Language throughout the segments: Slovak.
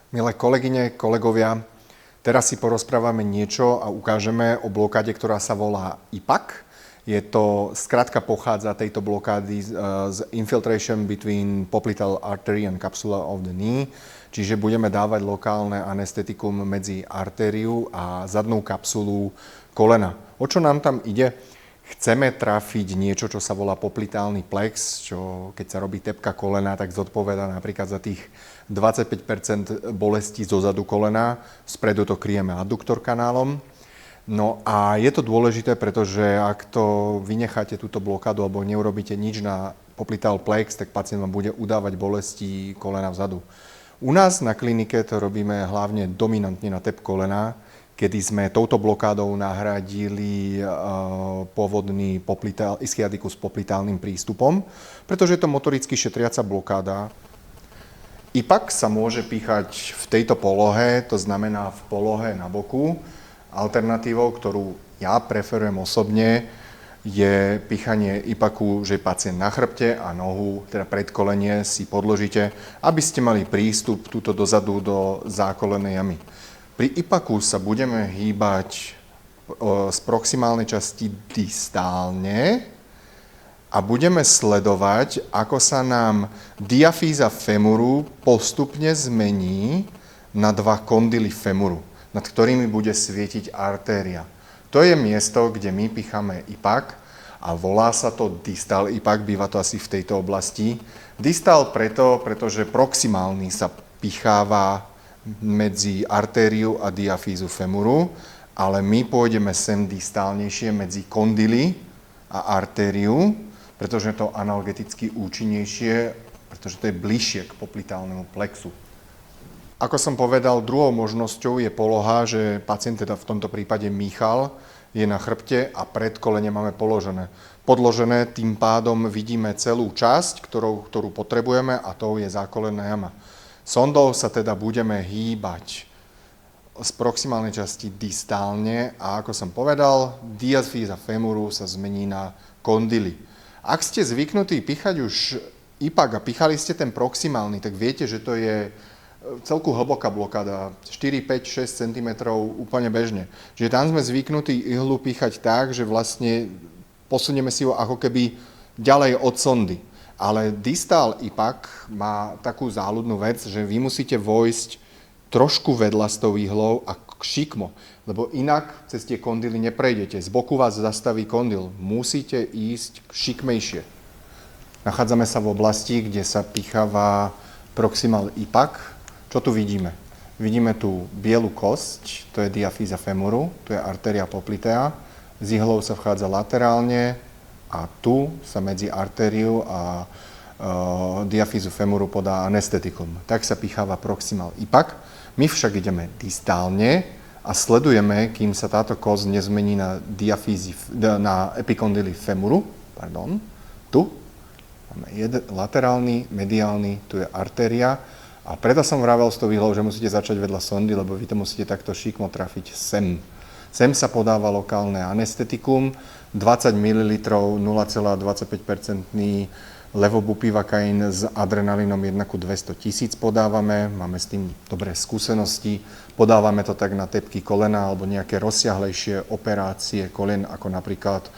Milé kolegyne, kolegovia, teraz si porozprávame niečo a ukážeme o blokáde, ktorá sa volá IPAC. Je to, skrátka pochádza tejto blokády z Infiltration between Popliteal Artery and Capsula of the Knee, čiže budeme dávať lokálne anestetikum medzi artériu a zadnú kapsulu kolena. O čo nám tam ide? Chceme trafiť niečo, čo sa volá poplitálny plex, čo keď sa robí tepka kolena, tak zodpovedá napríklad za tých 25% bolesti zo zadu kolena. Spredu to kryjeme adduktor kanálom. No a je to dôležité, pretože ak to vynecháte túto blokádu alebo neurobíte nič na poplital plex, tak pacient vám bude udávať bolesti kolena vzadu. U nás na klinike to robíme hlavne dominantne na tep kolena, kedy sme touto blokádou nahradili pôvodný ischiadikus s poplitálnym prístupom, pretože je to motoricky šetriaca blokáda. IPAC sa môže píchať v tejto polohe, to znamená v polohe na boku. Alternatívou, ktorú ja preferujem osobne, je píchanie IPACu, že pacient na chrbte a nohu, teda predkolenie si podložíte, aby ste mali prístup túto dozadu do zákolenej jamy. Pri IPACu sa budeme hýbať z proximálnej časti distálne a budeme sledovať, ako sa nám diafíza femuru postupne zmení na dva kondyly femuru, nad ktorými bude svietiť artéria. To je miesto, kde my picháme IPAC a volá sa to distal IPAC, býva to asi v tejto oblasti. Distal pretože proximálny sa picháva medzi artériu a diafízu femuru, ale my pôjdeme sem distálnejšie medzi kondyly a artériu, pretože je to analgeticky účinnejšie, pretože to je bližšie k poplitálnemu plexu. Ako som povedal, druhou možnosťou je poloha, že pacient, teda v tomto prípade Michal, je na chrbte a predkolenie máme podložené, tým pádom vidíme celú časť, ktorú potrebujeme, a to je zákolenná jama. Sondou sa teda budeme hýbať z proximálnej časti distálne a ako som povedal, diafíza femuru sa zmení na kondyly. Ak ste zvyknutí píchať už IPAC a píchali ste ten proximálny, tak viete, že to je celku hlboká blokáda, 4, 5, 6 cm úplne bežne. Čiže tam sme zvyknutí ihlu píchať tak, že vlastne posunieme si ho ako keby ďalej od sondy. Ale distal IPAC má takú záľudnú vec, že vy musíte vojsť trošku vedľa s tou ihlou a šikmo, lebo inak cez tie kondyly neprejdete. Z boku vás zastaví kondyl. Musíte ísť šikmejšie. Nachádzame sa v oblasti, kde sa picháva proximal IPAC. Čo tu vidíme? Vidíme tu bielu kosť, to je diafíza femoru, to je arteria poplitea. S ihlou sa vchádza laterálne, a tu sa medzi artériu a diafízu femoru podá anestetikum. Tak sa picháva proximal IPAC. My však ideme distálne a sledujeme, kým sa táto kosť nezmení na epikondyly femoru. Tu máme laterálny, mediálny, tu je artéria. A preto som vravel s tou ihlou, že musíte začať vedľa sondy, lebo vy to musíte takto šikmo trafiť sem. Sem sa podáva lokálne anestetikum, 20 ml 0,25% levobupivakain s adrenalinom 1:200 000 podávame, máme s tým dobré skúsenosti. Podávame to tak na tepky kolena alebo nejaké rozsiahlejšie operácie kolien, ako napríklad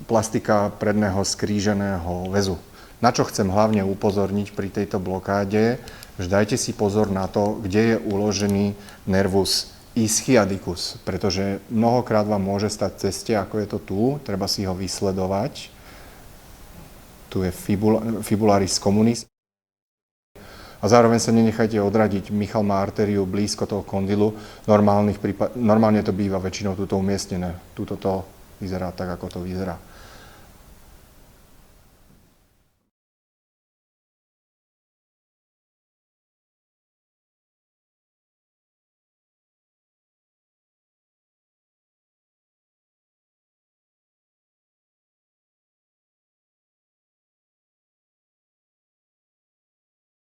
plastika predného skríženého väzu. Na čo chcem hlavne upozorniť pri tejto blokáde, že dajte si pozor na to, kde je uložený nervus ischiadicus, pretože mnohokrát vám môže stať v ceste, ako je to tu, treba si ho vysledovať. Tu je fibularis communis. A zároveň sa nenechajte odradiť. Michal má artériu blízko toho kondylu. Normálne to býva väčšinou tuto umiestnené. Tuto to vyzerá tak, ako to vyzerá.